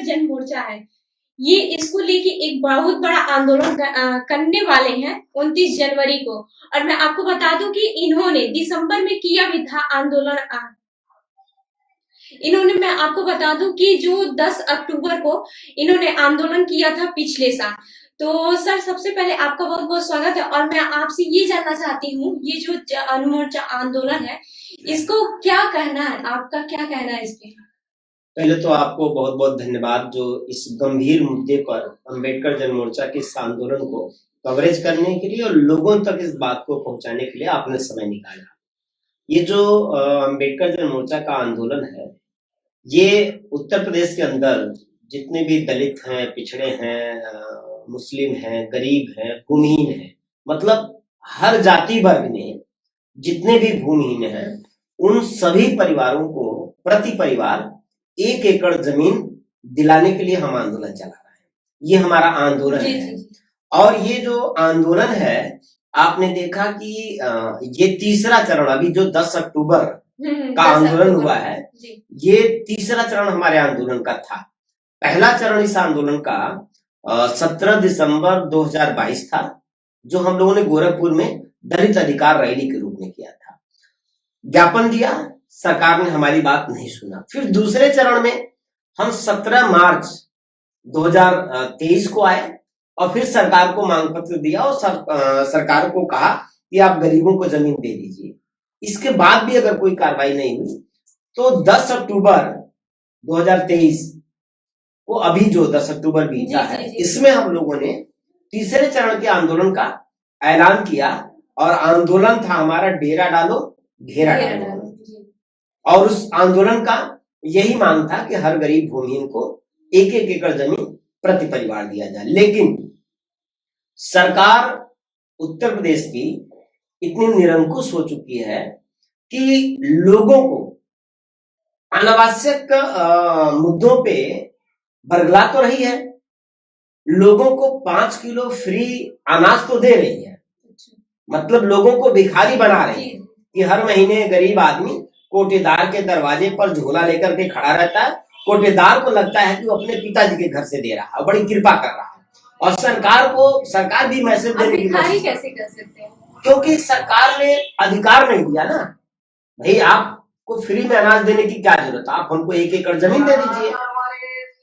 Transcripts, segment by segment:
जन मोर्चा है, ये इसको लेके एक बहुत बड़ा आंदोलन करने वाले हैं 29 जनवरी को। और मैं आपको बता दूं कि इन्होंने दिसंबर में किया भी था आंदोलन। मैं आपको बता दूं कि जो 10 अक्टूबर को इन्होंने आंदोलन किया था पिछले साल। तो सर, सबसे पहले आपका बहुत बहुत स्वागत है। और मैं आपसे ये जानना चाहती हूँ, ये जो जन मोर्चा आंदोलन है, इसको क्या कहना है, आपका क्या कहना है इस पे? पहले तो आपको बहुत बहुत धन्यवाद जो इस गंभीर मुद्दे पर अंबेडकर जन मोर्चा के इस आंदोलन को कवरेज करने के लिए और लोगों तक इस बात को पहुंचाने के लिए आपने समय निकाला। ये जो अंबेडकर जन मोर्चा का आंदोलन है, ये उत्तर प्रदेश के अंदर जितने भी दलित हैं, पिछड़े हैं, मुस्लिम हैं, गरीब हैं, भूमिहीन हैं, मतलब हर जाति वर्ग में जितने भी भूमिहीन हैं, उन सभी परिवारों को प्रति परिवार 1 एकड़ जमीन दिलाने के लिए हम आंदोलन चला रहे हैं। ये हमारा आंदोलन है। और ये जो आंदोलन है, आपने देखा कि ये तीसरा चरण, अभी जो 10 अक्टूबर का आंदोलन हुआ है, ये तीसरा चरण हमारे आंदोलन का था। पहला चरण इस आंदोलन का 17 दिसंबर 2022 था, जो हम लोगों ने गोरखपुर में दलित अधिकार रैली के रूप में किया था। ज्ञापन दिया, सरकार ने हमारी बात नहीं सुना। फिर दूसरे चरण में हम 17 मार्च 2023 को आए और फिर सरकार को मांग पत्र दिया और सरकार को कहा कि आप गरीबों को जमीन दे दीजिए। इसके बाद भी अगर कोई कार्रवाई नहीं हुई तो 10 अक्टूबर 2023 को, अभी जो 10 अक्टूबर बीता है, इसमें हम लोगों ने तीसरे चरण के आंदोलन का ऐलान किया। और आंदोलन था हमारा डेरा डालो घेरा डालो। और उस आंदोलन का यही मांग था कि हर गरीब भूमिहीन को 1-1 एकड़ जमीन प्रति परिवार दिया जाए। लेकिन सरकार उत्तर प्रदेश की इतनी निरंकुश हो चुकी है कि लोगों को अनावश्यक मुद्दों पे बरगला तो रही है, लोगों को 5 किलो फ्री अनाज तो दे रही है, मतलब लोगों को भिखारी बना रही है कि हर महीने गरीब आदमी कोटेदार के दरवाजे पर झोला लेकर के खड़ा रहता है। कोटेदार को लगता है कि वो अपने पिताजी के घर से दे रहा है, बड़ी कृपा कर रहा है। और सरकार भी मैसेज देने की कोशिश कैसे कर सकते हैं, क्योंकि सरकार ने अधिकार नहीं दिया ना। भाई, आपको फ्री में अनाज देने की क्या जरूरत है? आप हमको 1 एकड़ जमीन दे दीजिए,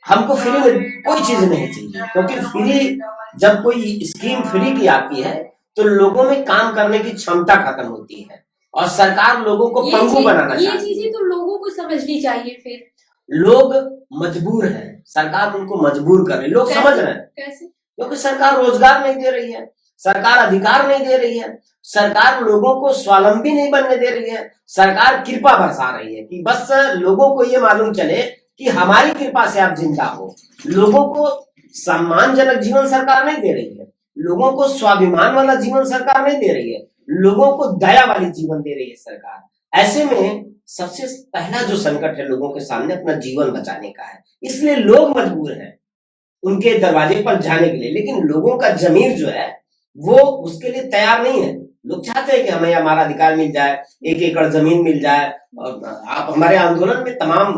हमको फ्री में कोई चीज नहीं चाहिए। क्योंकि फ्री, जब कोई स्कीम फ्री की आती है तो लोगों में काम करने की क्षमता खत्म होती है और सरकार लोगों को पंगु बनाना चाहती है। ये चीजें तो लोगों को समझनी चाहिए। फिर लोग मजबूर हैं, सरकार उनको मजबूर कर रही है। लोग समझ रहे हैं कैसे? क्योंकि सरकार रोजगार नहीं दे रही है, सरकार अधिकार नहीं दे रही है, सरकार लोगों को स्वावलंबी नहीं बनने दे रही है। सरकार कृपा बरसा रही है कि बस लोगों को ये मालूम चले कि हमारी कृपा से आप जिंदा हो। लोगों को सम्मानजनक जीवन सरकार नहीं दे रही है, लोगों को स्वाभिमान वाला जीवन सरकार नहीं दे रही है, लोगों को दया वाली जीवन दे रही है सरकार। ऐसे में सबसे पहला जो संकट है लोगों के सामने, अपना जीवन बचाने का है। इसलिए लोग मजबूर हैं उनके दरवाजे पर जाने के लिए, लेकिन लोगों का जमीर जो है वो उसके लिए तैयार नहीं है। लोग चाहते हैं कि हमें हमारा अधिकार मिल जाए, 1 एकड़ जमीन मिल जाए। और आप हमारे आंदोलन में तमाम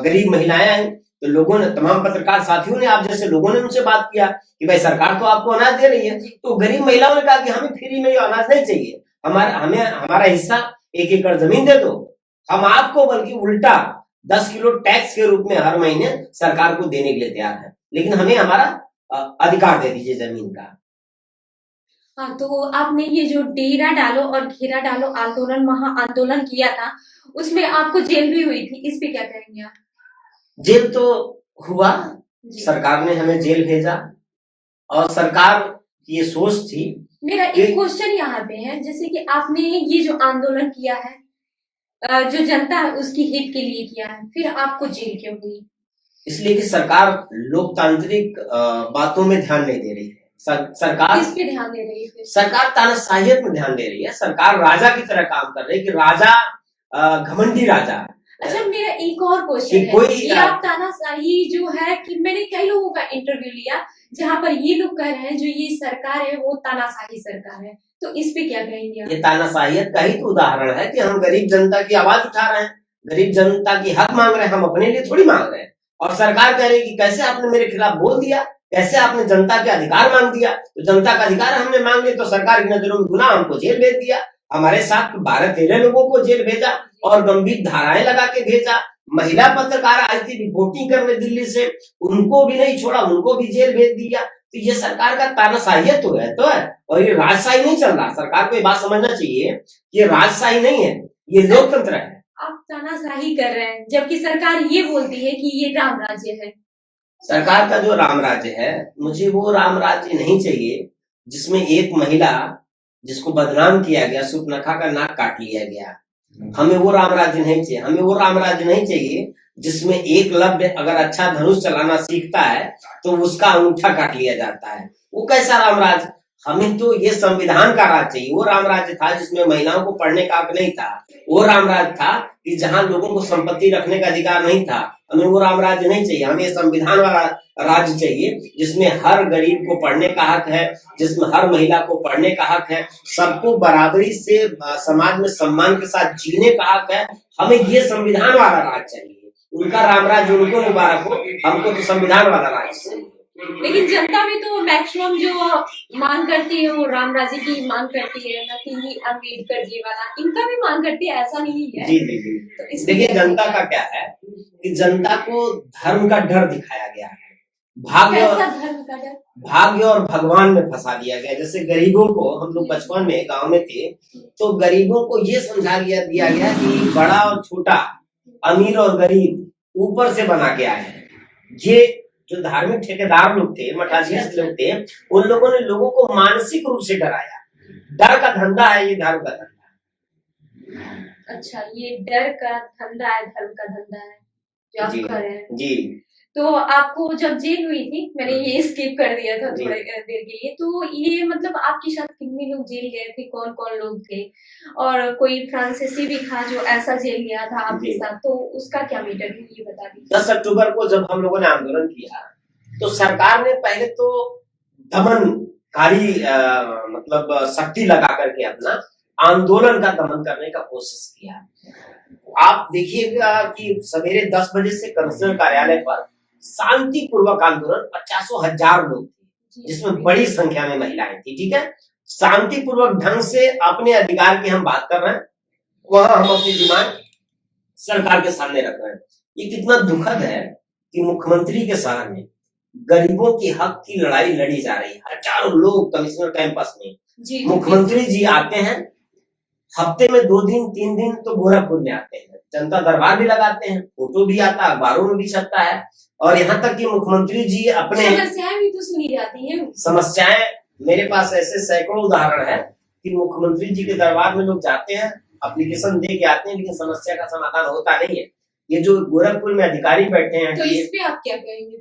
गरीब महिलाएं आई, तो लोगों ने, तमाम पत्रकार साथियों ने, आप जैसे लोगों ने उनसे बात किया कि भाई सरकार तो आपको अनाज दे रही है। तो गरीब महिलाओं ने कहा कि हमें फ्री में ये अनाज नहीं चाहिए, हमारा हिस्सा 1 एकड़ जमीन दे दो। हम आपको बल्कि उल्टा 10 किलो टैक्स के रूप में हर महीने सरकार को देने के लिए तैयार है, लेकिन हमें हमारा अधिकार दे दीजिए जमीन का। हाँ, तो आपने ये जो डेरा डालो और घेरा डालो आंदोलन, महा आंदोलन किया था, उसमें आपको जेल भी हुई थी, इस पे क्या कहेंगे आप? जेल तो हुआ, सरकार ने हमें जेल भेजा और सरकार की ये सोच थी। मेरा एक क्वेश्चन यहाँ पे है, जैसे कि आपने ये जो आंदोलन किया है, जो जनता है उसकी हित के लिए किया है, फिर आपको जेल क्यों हुई? इसलिए कि सरकार लोकतांत्रिक बातों में ध्यान नहीं दे रही है। सरकार किस पे ध्यान दे रही है? सरकार तानाशाहियत में ध्यान दे रही है। सरकार राजा की तरह काम कर रही है कि राजा घमंडी राजा। अच्छा, मेरा एक और क्वेश्चन है, ये आप तानाशाही जो है, कि मैंने कई लोगों का इंटरव्यू लिया जहाँ पर ये लोग कह रहे हैं जो ये सरकार है वो तानाशाही सरकार है, तो इस पे क्या कहेंगे आप? ये तानाशाहियत का ही तो उदाहरण है कि हम गरीब जनता की आवाज उठा रहे हैं, गरीब जनता की हक मांग रहे हैं, हम अपने लिए थोड़ी मांग रहे हैं। और सरकार कह रही कि कैसे आपने मेरे खिलाफ बोल दिया, कैसे आपने जनता के अधिकार मांग दिया। तो जनता का अधिकार हमने मांग लिया तो सरकार की नजरों में गुनाह, हमको जेल भेज दिया। हमारे साथ 12-13 लोगों को जेल भेजा और गंभीर धाराएं लगा के भेजा। महिला पत्रकार आई थी रिपोर्टिंग करने दिल्ली से, उनको भी नहीं छोड़ा, उनको भी जेल भेज दिया। तो ये सरकार का तानाशाही तो है और ये राजशाही नहीं चल रहा। सरकार को ये बात समझना चाहिए, ये राजशाही नहीं है, ये लोकतंत्र है। आप तानाशाही कर रहे हैं जबकि सरकार ये बोलती है कि ये राम राज्य है। सरकार का जो राम राज्य है, मुझे वो राम राज्य नहीं चाहिए जिसमें एक महिला जिसको बदनाम किया गया, सुपनखा का नाक काट लिया गया। हमें वो राम राज्य नहीं चाहिए। हमें वो राम राज्य नहीं चाहिए जिसमें एकलव्य अगर अच्छा धनुष चलाना सीखता है तो उसका अंगूठा काट लिया जाता है। वो कैसा राम राज्य? हमें तो ये संविधान का राज चाहिए। वो राम राज्य था जिसमें महिलाओं को पढ़ने का हक नहीं था। वो राम राज्य था कि जहां लोगों को संपत्ति रखने का अधिकार नहीं था। हमें वो राम राज्य नहीं चाहिए। हमें संविधान वाला राज्य चाहिए जिसमें हर गरीब को पढ़ने का हक है, जिसमें हर महिला को पढ़ने का हक है, सबको बराबरी से समाज में सम्मान के साथ जीने का हक है। हमें ये संविधान वाला राज्य चाहिए। उनका राम राज्य उनको मुबारक हो, हमको तो संविधान वाला राज्य चाहिए। लेकिन जनता भी तो मैक्सिमम जो मांग करती है वो राम राज्य की मांग करती है, न कि अम्बेडकर जी वाला। इनका भी मांग करती है, ऐसा नहीं है। जी जी। तो देखिए जनता का क्या है कि जनता को धर्म का डर दिखाया गया है, भाग्य और भगवान में फंसा दिया गया। जैसे गरीबों को, हम लोग बचपन में गांव में थे तो गरीबों को ये समझा दिया गया कि बड़ा और छोटा, अमीर और गरीब ऊपर से बना के आए हैं। ये जो धार्मिक ठेकेदार लोग थे, मठाधीश लोग थे, उन लोगों ने लोगों को मानसिक रूप से डराया। डर का धंधा है ये, धर्म का धंधा। अच्छा, ये डर का धंधा है, धर्म का धंधा है जो आप कर रहे हैं। जी। तो आपको जब जेल हुई थी, मैंने ये स्किप कर दिया था थोड़ी देर के लिए, तो ये मतलब आपके साथ कितने लोग जेल गए थे, कौन कौन लोग थे? और कोई फ्रांसीसी भी था जो ऐसा जेल गया था आपके साथ, तो उसका क्या मैटर है ये बता दीजिए। 10 अक्टूबर को जब हम लोगों ने आंदोलन किया तो सरकार ने पहले तो दमनकारी मतलब शक्ति लगा करके अपना आंदोलन का दमन करने का कोशिश किया। आप देखिएगा कि सवेरे 10 बजे से कमिश्नर कार्यालय पर शांतिपूर्वक आंदोलन, 50,000 लोग थे जिसमें बड़ी संख्या में महिलाएं थी। ठीक है, शांतिपूर्वक ढंग से अपने अधिकार की हम बात कर रहे हैं, वहां हम अपनी डिमांड सरकार के सामने रख रहे हैं। ये कितना दुखद है कि मुख्यमंत्री के शहर में गरीबों की हक की लड़ाई लड़ी जा रही है। हजारों लोग कमिश्नर कैंपस में, मुख्यमंत्री जी आते हैं हफ्ते में 2 दिन 3 दिन तो गोरखपुर में आते हैं, जनता दरबार भी लगाते हैं, फोटो भी आता है, अखबारों में भी छपता है। और यहाँ तक कि मुख्यमंत्री जी अपने समस्याएं भी तो सुनी जाती हैं। समस्याएं, मेरे पास ऐसे सैकड़ों उदाहरण है कि मुख्यमंत्री जी के दरबार में लोग जाते हैं, एप्लीकेशन दे के आते हैं, लेकिन समस्या का समाधान होता नहीं है। ये जो गोरखपुर में अधिकारी बैठे हैं, तो इस पे आप क्या कहेंगे?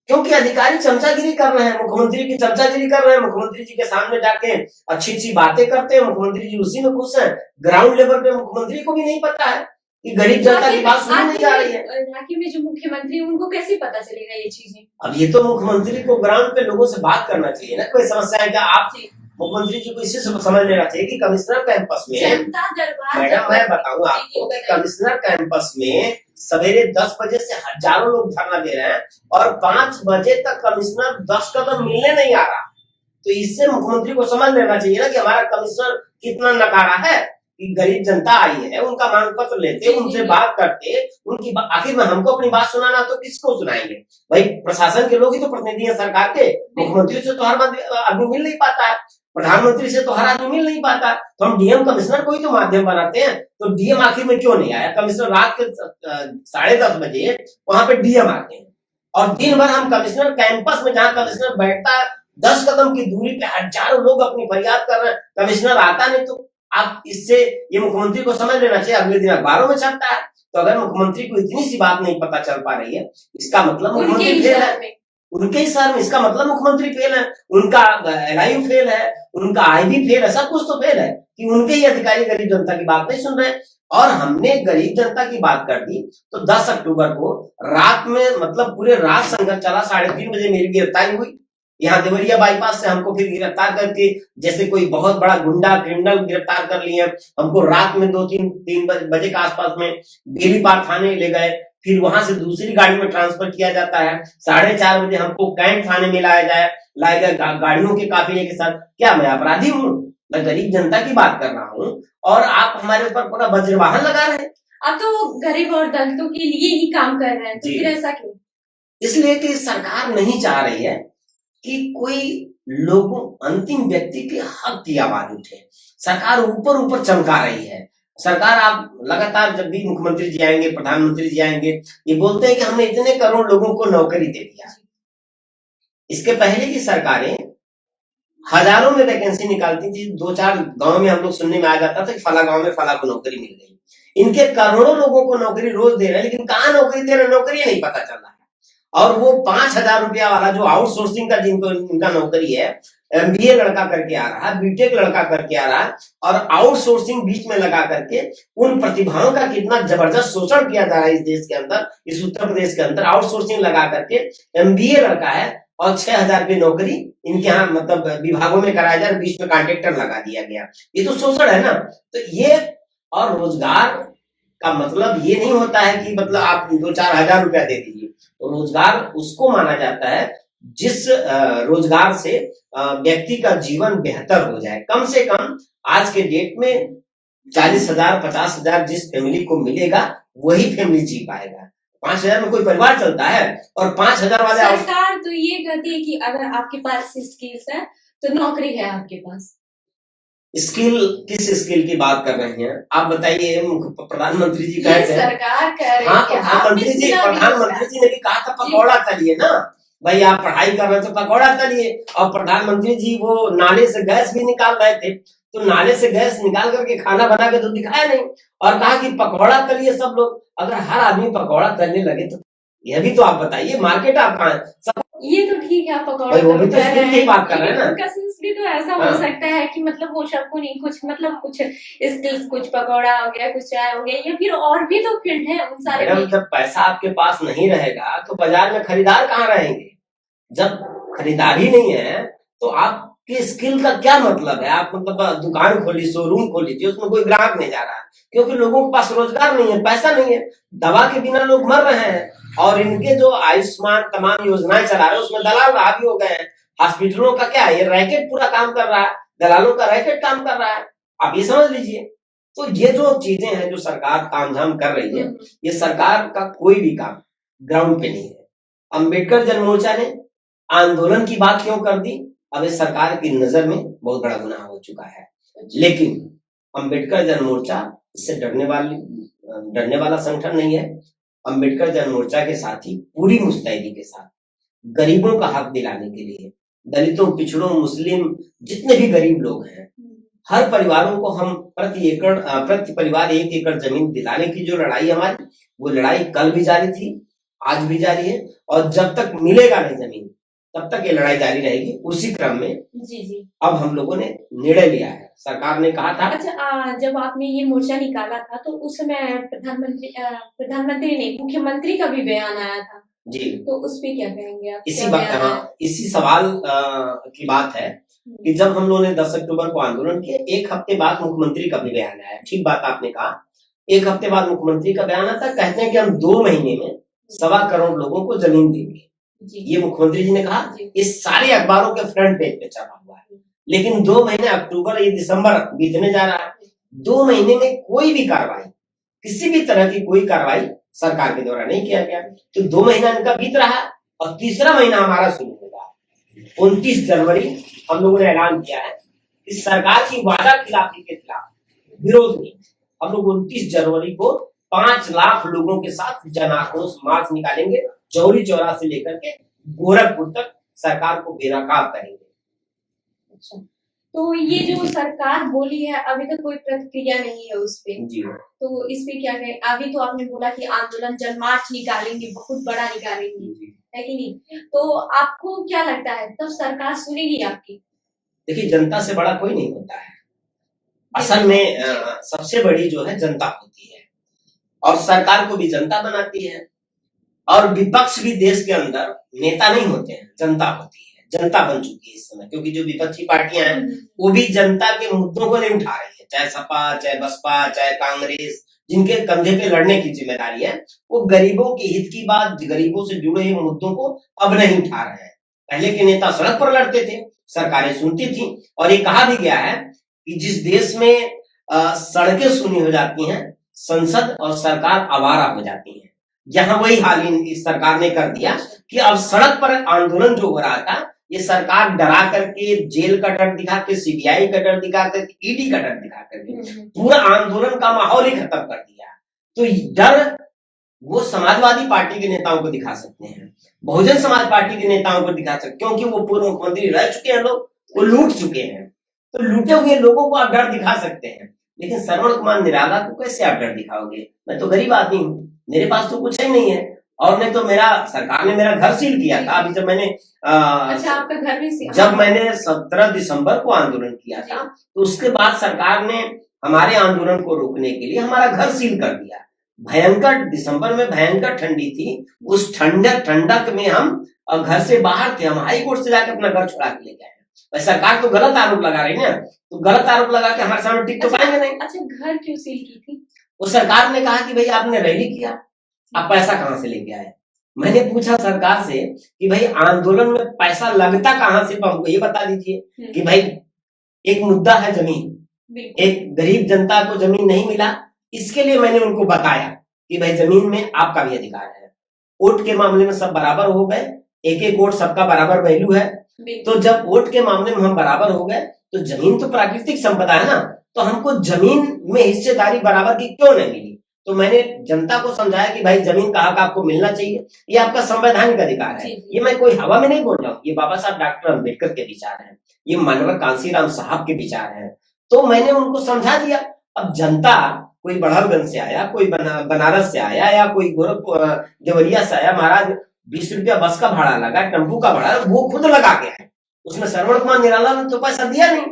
क्योंकि अधिकारी चमचागिरी कर रहे हैं, मुख्यमंत्री की चमचागिरी कर रहे हैं। मुख्यमंत्री जी के सामने जाके अच्छी अच्छी बातें करते हैं, मुख्यमंत्री जी उसी में खुश हैं। ग्राउंड लेवल पे मुख्यमंत्री को भी नहीं पता है कि गरीब जनता की बात सुनी नहीं जा रही है। रांची में जो मुख्यमंत्री है उनको कैसे पता चलेगा ये चीजें? अब ये तो मुख्यमंत्री को ग्राउंड पे लोगों से बात करना चाहिए ना। कोई समस्या है क्या? आप मुख्यमंत्री जी को इसी से समझ लेना चाहिए कि कमिश्नर कैंपस में, मैडम मैं बताऊं आपको कि कमिश्नर कैंपस में सवेरे 10 बजे से हजारों लोग धरना दे रहे हैं और 5 बजे तक कमिश्नर 10 कदम मिलने नहीं आ रहा। तो इससे मुख्यमंत्री को समझ लेना चाहिए ना कि हमारा कमिश्नर कितना नकारा है कि गरीब जनता आई है, उनका मांग पत्र लेते, उनसे बात करते, उनकी आखिर में हमको अपनी बात सुनाना तो किसको सुनाएंगे भाई? प्रशासन के लोग ही तो प्रतिनिधि हैं सरकार के। मुख्यमंत्री से तो हर आदमी मिल नहीं पाता है, प्रधानमंत्री से तो हर आदमी मिल नहीं पाता, तो हम डीएम कमिश्नर को ही तो माध्यम बनाते हैं। तो डीएम आखिर में क्यों नहीं आया? कमिश्नर रात के 10:30 बजे वहां पे डीएम आते हैं और दिन भर हम कमिश्नर कैंपस में, जहां कमिश्नर बैठता है 10 कदम की दूरी पे हजारों लोग अपनी फरियाद कर रहे हैं, कमिश्नर आता नहीं। तो आप इससे ये मुख्यमंत्री को समझ लेना चाहिए, अगले दिन अखबारों में छपता है। तो अगर मुख्यमंत्री को इतनी सी बात नहीं पता चल पा रही है, इसका मतलब मुख्यमंत्री फेल है। उनके ही सर में इसका मतलब मुख्यमंत्री फेल है, उनका एलआईयू फेल है, उनका आईबी फेल है, सब कुछ तो फेल है कि उनके ही अधिकारी गरीब जनता की बात नहीं सुन रहे। और हमने गरीब जनता की बात कर दी तो 10 अक्टूबर को रात में, मतलब पूरे रात संघर्ष चला। 3:30 बजे मेरी गिरफ्तारी हुई यहाँ देवरिया बाईपास से। हमको फिर गिरफ्तार करके जैसे कोई बहुत बड़ा गुंडा क्रिमिनल गिरफ्तार कर लिए। हमको रात में 2-3 बजे के आसपास में बेलीपार थाने ले गए, फिर वहां से दूसरी गाड़ी में ट्रांसफर किया जाता है। 4:30 बजे हमको कैंट थाने में लाया गया गाड़ियों के काफिले के साथ। क्या मैं अपराधी हूँ? मैं गरीब जनता की बात कर रहा हूँ और आप हमारे ऊपर पूरा वज्रवाहन लगा रहे हैं। अब तो गरीब और दलितों के लिए ही काम कर रहे हैं, तो फिर ऐसा क्यों? इसलिए कि सरकार नहीं चाह रही है कि कोई लोगों अंतिम व्यक्ति के हक की आवाज उठे। सरकार ऊपर ऊपर चमका रही है। सरकार, आप लगातार जब भी मुख्यमंत्री जी आएंगे, प्रधानमंत्री जी आएंगे, ये बोलते हैं कि हमने इतने करोड़ लोगों को नौकरी दे दिया। इसके पहले की सरकारें हजारों में वैकेंसी निकालती थी। 2-4 गांव में हम लोग सुनने में आ जाता था कि फला गांव में फला को नौकरी मिल गई। इनके करोड़ों लोगों को नौकरी रोज दे रहे हैं, लेकिन कहाँ नौकरी दे रहे, नौकरी नहीं पता चल रहा है। और वो 5,000 रुपया वाला जो आउटसोर्सिंग का जिनको इनका नौकरी है, MBA लड़का करके आ रहा है, BTech लड़का करके आ रहा है, और आउटसोर्सिंग बीच में लगा करके उन प्रतिभाओं का कितना जबरदस्त शोषण किया जा रहा है इस देश के अंदर, इस उत्तर प्रदेश के अंदर। आउटसोर्सिंग लगा करके MBA लड़का है और 6,000 रुपये नौकरी इनके यहाँ मतलब विभागों में कराया जाए, बीच में कॉन्ट्रेक्टर लगा दिया गया। ये तो शोषण है ना। तो ये और रोजगार का मतलब ये नहीं होता है कि मतलब आप 2-4 हजार रुपया दे दीजिए। तो रोजगार उसको माना जाता है जिस रोजगार से व्यक्ति का जीवन बेहतर हो जाए। कम से कम आज के डेट में 40,000 50,000 जिस फैमिली को मिलेगा वही फैमिली जी पाएगा। 5,000 में कोई परिवार चलता है और 5,000 वाले सरकार तो ये कहती है कि अगर आपके पास स्किल्स है तो नौकरी है आपके पास। स्किल, किस स्किल की बात कर रहे हैं आप बताइए? प्रधानमंत्री जी कहते हैं, सरकार कह रही है। हाँ, प्रधानमंत्री जी ने भी कहा था पकौड़ा तलिए ना भाई, आप पढ़ाई कर रहे थे पकौड़ा तलिए। और प्रधानमंत्री जी वो नाले से गैस भी निकाल रहे थे, तो नाले से गैस निकाल करके खाना बना के तो दिखाया नहीं, और कहा कि पकौड़ा तलिए सब लोग। अगर हर आदमी पकौड़ा तलने लगे तो यह भी तो आप बताइए, मार्केट आप कहाँ है? ये तो ठीक है, पकौड़ा वो भी तो स्किल की बात कर रहे हैं ना। उनका सेंस भी तो ऐसा हो सकता है कि मतलब वो सबको नहीं, कुछ मतलब कुछ स्किल्स, कुछ पकौड़ा हो गया, कुछ चाय हो गया, या फिर और भी तो फील्ड है उन सारे। जब पैसा आपके पास नहीं रहेगा तो बाजार में खरीदार कहाँ रहेंगे? जब खरीदार ही नहीं है तो आपके स्किल का क्या मतलब है? आप मतलब दुकान खोली, शोरूम खोल लीजिए, उसमें कोई ग्राहक नहीं जा रहा है क्योंकि लोगों के पास रोजगार नहीं है, पैसा नहीं है। दवा के बिना लोग मर रहे हैं, और इनके जो आयुष्मान तमाम योजनाएं चला रहे हैं उसमें दलाल हावी हो गए हैं। हॉस्पिटलों का क्या है, ये रैकेट पूरा काम कर रहा है, दलालों का रैकेट काम कर रहा है, आप ये समझ लीजिए। तो ये जो चीजें हैं जो सरकार तामझाम कर रही है, ये सरकार का कोई भी काम ग्राउंड पे नहीं है। अम्बेडकर जन मोर्चा ने आंदोलन की बात क्यों कर दी? अब इस सरकार की नजर में बहुत बड़ा गुनाह हो चुका है, लेकिन अम्बेडकर जन मोर्चा इससे डरने वाला संगठन नहीं है। अम्बेडकर जन मोर्चा के साथ ही पूरी मुस्तैदी के साथ गरीबों का हक दिलाने के लिए, दलितों, पिछड़ों, मुस्लिम, जितने भी गरीब लोग हैं, हर परिवारों को हम प्रति परिवार 1 एकड़ जमीन दिलाने की जो लड़ाई हमारी, वो लड़ाई कल भी जारी थी, आज भी जारी है, और जब तक मिलेगा नहीं जमीन तब तक ये लड़ाई जारी रहेगी। उसी क्रम में जी अब हम लोगों ने निर्णय लिया है। सरकार ने कहा था। अच्छा, जब आपने ये मोर्चा निकाला था तो उस समय प्रधानमंत्री नहीं, मुख्यमंत्री का भी बयान आया था जी, तो उस पे क्या कहेंगे आप? इसी सवाल की बात है कि जब हम लोगों ने 10 अक्टूबर को आंदोलन किया, 1 हफ्ते बाद मुख्यमंत्री का भी बयान आया। ठीक बात आपने कहा, 1 हफ्ते बाद मुख्यमंत्री का बयान आता, कहते हैं कि हम 2 महीने में 1.25 करोड़ लोगों को जमीन देंगे। ये मुख्यमंत्री जी ने कहा, इस सारे अखबारों के फ्रंट पेज पे छपा हुआ है। लेकिन 2 महीने, अक्टूबर, ये दिसंबर बीतने जा रहा है, 2 महीने में कोई भी कार्रवाई, किसी भी तरह की कोई कार्रवाई सरकार के द्वारा नहीं किया गया। तो 2 महीना इनका बीत रहा और तीसरा महीना हमारा शुरू होगा। 29 जनवरी हम लोगों ने ऐलान किया है कि सरकार की वादा खिलाफी के खिलाफ विरोध में हम लोग 29 जनवरी को 5 लाख लोगों के साथ जन आक्रोश मार्च निकालेंगे, चौरी चौरा से लेकर के गोरखपुर तक सरकार को बेनकाब करेंगे। अच्छा, तो ये जो सरकार बोली है अभी तक कोई प्रतिक्रिया नहीं है उस पे जी, तो इस पे क्या कहें? अभी तो आपने बोला कि आंदोलन जन मार्च निकालेंगे, बहुत बड़ा निकालेंगे, है कि नहीं? तो आपको क्या लगता है तब सरकार सुनेगी आपकी? देखिए, जनता से बड़ा कोई नहीं होता है। असल में सबसे बड़ी जो है जनता होती है, और सरकार को भी जनता बनाती है, और विपक्ष भी देश के अंदर नेता नहीं होते हैं, जनता होती है। जनता बन चुकी है इस समय, क्योंकि जो विपक्षी पार्टियां हैं वो भी जनता के मुद्दों को नहीं उठा रही है, चाहे सपा, चाहे बसपा, चाहे कांग्रेस, जिनके कंधे पे लड़ने की जिम्मेदारी है, वो गरीबों के हित की बात, गरीबों से जुड़े हुए मुद्दों को अब नहीं उठा रहे हैं। पहले के नेता सड़क पर लड़ते थे, सरकारें सुनती थी, और ये कहा भी गया है कि जिस देश में सड़कें सुनी हो जाती हैं, संसद और सरकार आवारा हो जाती है। यहाँ वही हाल इस सरकार ने कर दिया कि अब सड़क पर आंदोलन जो हो रहा था, ये सरकार डरा करके, जेल का डर दिखा के, सीबीआई का डर दिखा करके, ईडी का डर दिखा करके पूरा आंदोलन का माहौल ही खत्म कर दिया। तो डर वो समाजवादी पार्टी के नेताओं को दिखा सकते हैं, बहुजन समाज पार्टी के नेताओं को दिखा सकते, क्योंकि वो पूर्व मुख्यमंत्री रह चुके हैं, लोग वो लूट चुके हैं। तो लूटे हुए लोगों को आप डर दिखा सकते हैं, लेकिन श्रवण कुमार निराला को कैसे आप डर दिखाओगे? मैं तो गरीब आदमी हूँ, मेरे पास तो कुछ ही नहीं है, और नहीं तो मेरा सरकार ने मेरा घर सील किया था। अभी जब मैंने अच्छा, आपका घर भी सील? जब मैंने 17 दिसंबर को आंदोलन किया था, तो उसके बाद सरकार ने हमारे आंदोलन को रोकने के लिए हमारा घर सील कर दिया। भयंकर दिसंबर में भयंकर ठंडी थी, उस ठंडक में हम घर से बाहर थे, हम हाई कोर्ट से जाकर अपना घर छुड़ा के लेके आए। सरकार तो गलत आरोप लगा रही है ना, तो गलत आरोप लगा के हमारे सामने टिक तो पाएंगे नहीं। अच्छा, घर क्यों सील की थी? वो सरकार ने कहा कि भाई आपने रैली किया, आप पैसा कहां से लेके आए? मैंने पूछा सरकार से कि भाई आंदोलन में पैसा लगता कहां से, तो हमको ये बता दीजिए कि भाई एक मुद्दा है जमीन, एक गरीब जनता को जमीन नहीं मिला, इसके लिए मैंने उनको बताया कि भाई जमीन में आपका भी अधिकार है। वोट के मामले में सब बराबर हो गए, एक एक वोट सबका बराबर वैल्यू है। तो जब वोट के मामले में हम बराबर हो गए, तो जमीन तो प्राकृतिक संपदा है ना, तो हमको जमीन में हिस्सेदारी बराबर की क्यों नहीं मिली? तो मैंने जनता को समझाया कि भाई जमीन का हक आपको मिलना चाहिए, ये आपका संवैधानिक अधिकार है। ये मैं कोई हवा में नहीं बोल रहा हूँ, ये बाबा साहब डॉक्टर अम्बेडकर के विचार हैं, ये मानव कांसीराम साहब के विचार हैं। तो मैंने उनको समझा दिया। अब जनता कोई बड़हलगंज से आया, कोई बनारस से आया, या कोई गोरखपुर देवरिया से आया, महाराज 20 रुपया बस का भाड़ा लगा, टेम्पू का भाड़ा वो खुद लगा के आए, उसमें श्रवण कुमार निराला ने तो पैसा दिया नहीं।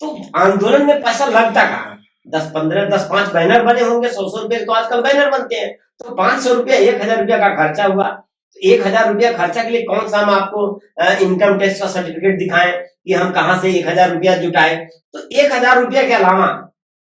तो आंदोलन में पैसा लगता कहाँ? 10-5 बैनर बने होंगे, 100 रुपए तो आजकल बैनर बनते हैं, तो 500 रुपया 1000 रुपया का खर्चा हुआ। 1000 रुपया खर्चा के लिए कौन सा हम आपको इनकम टैक्स का सर्टिफिकेट दिखाएं कि हम कहां से 1000 रुपया जुटाए? तो 1000 रुपया के अलावा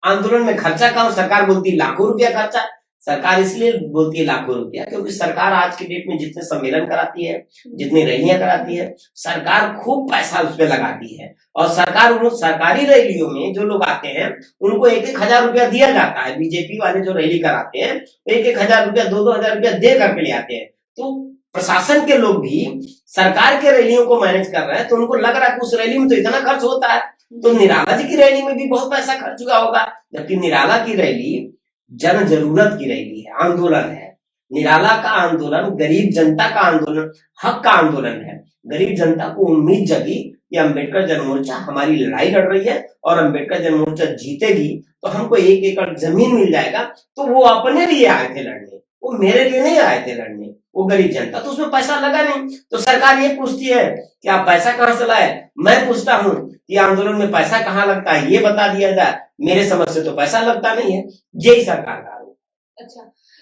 आंदोलन में खर्चा कम, सरकार बोलती लाखों रुपया खर्चा। सरकार इसलिए बोलती है लाखों रुपया क्योंकि सरकार आज के डेट में जितने सम्मेलन कराती है, जितनी रैलियां कराती है, सरकार खूब पैसा उस पर लगाती है। और सरकार उन सरकारी रैलियों में जो लोग आते हैं उनको 1-1 रुपया दिया जाता है। बीजेपी वाले जो रैली कराते हैं 1-1 रुपया 2-2 रुपया दे करके ले आते हैं। तो प्रशासन के लोग भी सरकार के रैलियों को मैनेज कर रहे हैं, तो उनको लग रहा है कि उस रैली में तो इतना खर्च होता है, तो निराला जी की रैली में भी बहुत पैसा खर्च हुआ होगा। जबकि निराला की रैली जन जरूरत की रैली है, आंदोलन है। निराला का आंदोलन गरीब जनता का आंदोलन, हक का आंदोलन है। गरीब जनता को उम्मीद जगी कि अम्बेडकर जन मोर्चा हमारी लड़ाई लड़ रही है और अम्बेडकर जन मोर्चा जीतेगी तो हमको 1 एकड़ जमीन मिल जाएगा। तो वो अपने लिए आए थे लड़ने, वो मेरे लिए नहीं आए थे लड़ने, वो गरीब जनता। तो उसमें पैसा लगा नहीं, तो सरकार ये पूछती है कि आप पैसा कहां से लाए? मैं पूछता हूं कि आंदोलन में पैसा कहां लगता है, ये बता दिया जाए। मेरे समझ से तो पैसा लगता नहीं है, यही सरकार का आरोप। अच्छा,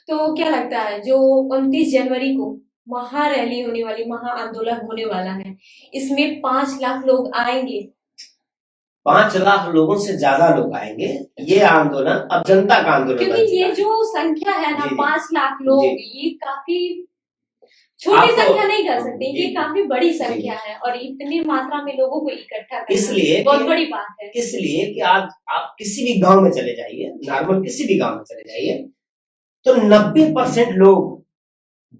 तो क्या लगता है जो 29 जनवरी को महा रैली होने वाली, महा आंदोलन होने वाला है, इसमें 5 लाख लोग आएंगे? 5 लाख लोगों से ज्यादा लोग आएंगे। ये आंदोलन अब जनता का आंदोलन, क्योंकि ये जो संख्या है ना 5 लाख लोग, ये काफी छोटी संख्या नहीं कर सकते, ये काफी बड़ी संख्या है और इतनी मात्रा में लोगों को इकट्ठा करना इसलिए बहुत बड़ी बात है। इसलिए कि आज आप किसी भी गांव में चले जाइए, नॉर्मल किसी भी गांव में चले जाइए, तो 90% लोग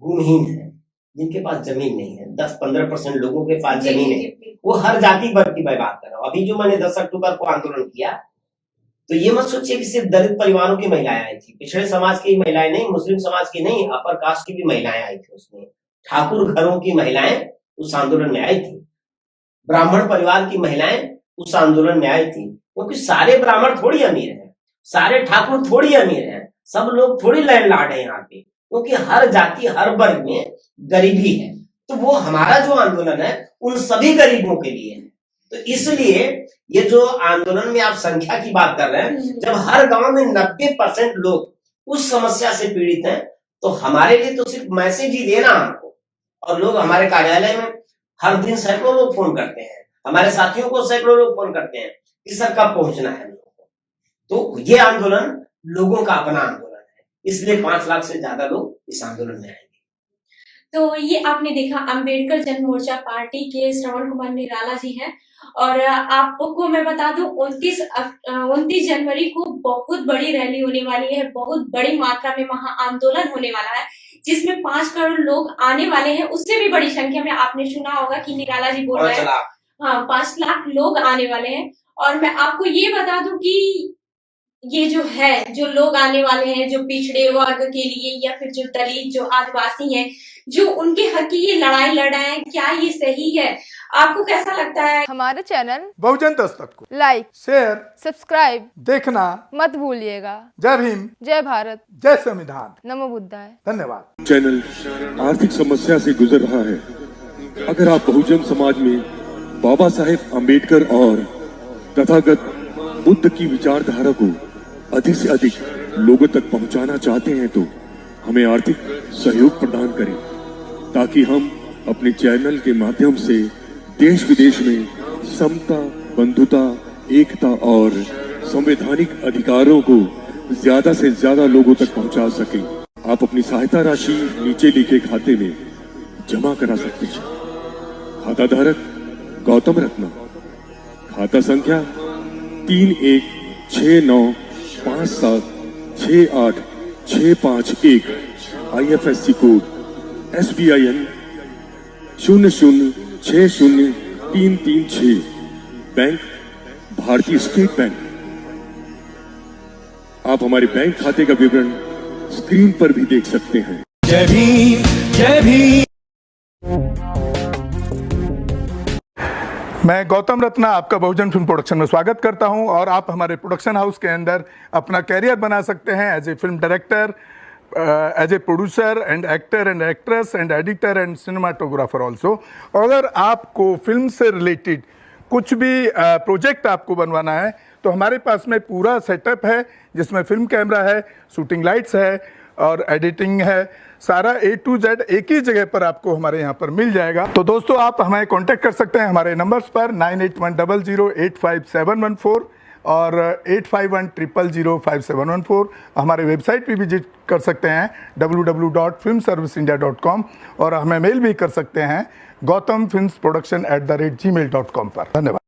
भूमिहीन हैं, जिनके पास जमीन नहीं है। 10-15% लोगों के पास जमीन है। वो हर जाति वर्ग की मैं बात कर रहा हूँ। अभी जो मैंने 10 अक्टूबर को आंदोलन किया, तो ये मत सोचिए कि सिर्फ दलित परिवारों की महिलाएं आई थी, पिछड़े समाज की महिलाएं नहीं, मुस्लिम समाज की नहीं, अपर कास्ट की भी महिलाएं आई थी। उसमें ठाकुर घरों की महिलाएं उस आंदोलन में आई थी, ब्राह्मण परिवार की महिलाएं उस आंदोलन में आई थी। क्योंकि सारे ब्राह्मण थोड़ी अमीर हैं, सारे ठाकुर थोड़ी अमीर हैं, सब लोग थोड़ी लैंडलॉर्ड है यहाँ पे, क्योंकि हर जाति हर वर्ग में गरीबी है। तो वो हमारा जो आंदोलन है उन सभी गरीबों के लिए है। तो इसलिए ये जो आंदोलन में आप संख्या की बात कर रहे हैं, जब हर गांव में 90% लोग उस समस्या से पीड़ित हैं, तो हमारे लिए तो सिर्फ मैसेज ही देना हमको। और लोग हमारे कार्यालय में हर दिन सैकड़ों लोग फोन करते हैं, हमारे साथियों को सैकड़ों लोग फोन करते हैं कि सर कब पहुंचना है लोगों को। तो ये आंदोलन लोगों का अपना आंदोलन है, इसलिए 5 लाख से ज्यादा लोग इस आंदोलन में आएंगे। तो ये आपने देखा अम्बेडकर जन मोर्चा पार्टी के श्रवण कुमार निराला जी हैं। और आपको मैं बता दूं 29 जनवरी को बहुत बड़ी रैली होने वाली है, बहुत बड़ी मात्रा में महा आंदोलन होने वाला है, जिसमें 5 करोड़ लोग आने वाले हैं। उससे भी बड़ी संख्या में आपने सुना होगा कि निराला जी बोल रहे हैं 5 लाख लोग आने वाले हैं। और मैं आपको ये बता दूं कि ये जो लोग आने वाले हैं, जो पिछड़े वर्ग के लिए या फिर जो दलित, जो आदिवासी हैं, जो उनके हक की ये लड़ाई लड़ रहे हैं, क्या ये सही है? आपको कैसा लगता है? हमारे चैनल बहुजन दस्तक को लाइक, शेयर, सब्सक्राइब देखना मत भूलिएगा। जय भीम, जय भारत, जय संविधान, नमो बुद्धाय। धन्यवाद। चैनल आर्थिक समस्या से गुजर रहा है। अगर आप बहुजन समाज में बाबा साहेब अम्बेडकर और तथागत बुद्ध की विचारधारा को अधिक से अधिक लोगों तक पहुंचाना चाहते हैं तो हमें आर्थिक सहयोग प्रदान करें, ताकि हम अपने चैनल के माध्यम से देश विदेश में समता, बंधुता, एकता और संवैधानिक अधिकारों को ज्यादा से ज्यादा लोगों तक पहुंचा सकें। आप अपनी सहायता राशि नीचे लिखे खाते में जमा करा सकते हैं। खाता धारक गौतम रत्ना, खाता संख्या 3169576861, IFSC कोड SBIN 0060336, बैंक भारतीय स्टेट बैंक। आप हमारे बैंक खाते का विवरण स्क्रीन पर भी देख सकते हैं। जय भीम, जय भीम। मैं गौतम रत्ना आपका बहुजन फिल्म प्रोडक्शन में स्वागत करता हूं और आप हमारे प्रोडक्शन हाउस के अंदर अपना कैरियर बना सकते हैं as a film director, as a producer and actor and actress and editor and cinematographer also. अगर आपको फिल्म से रिलेटेड कुछ भी प्रोजेक्ट आपको बनवाना है तो हमारे पास में पूरा सेटअप है, जिसमें फिल्म कैमरा है, शूटिंग लाइट्स है और एडिटिंग है। सारा A to Z एक ही जगह पर आपको हमारे यहाँ पर मिल जाएगा। तो दोस्तों आप हमें कांटेक्ट कर सकते हैं हमारे नंबर्स पर 9810085714 और 8510005714। हमारे वेबसाइट भी विजिट कर सकते हैं www.filmserviceindia.com और हमें मेल भी कर सकते हैं gautamfilmsproduction@gmail.com पर। धन्यवाद।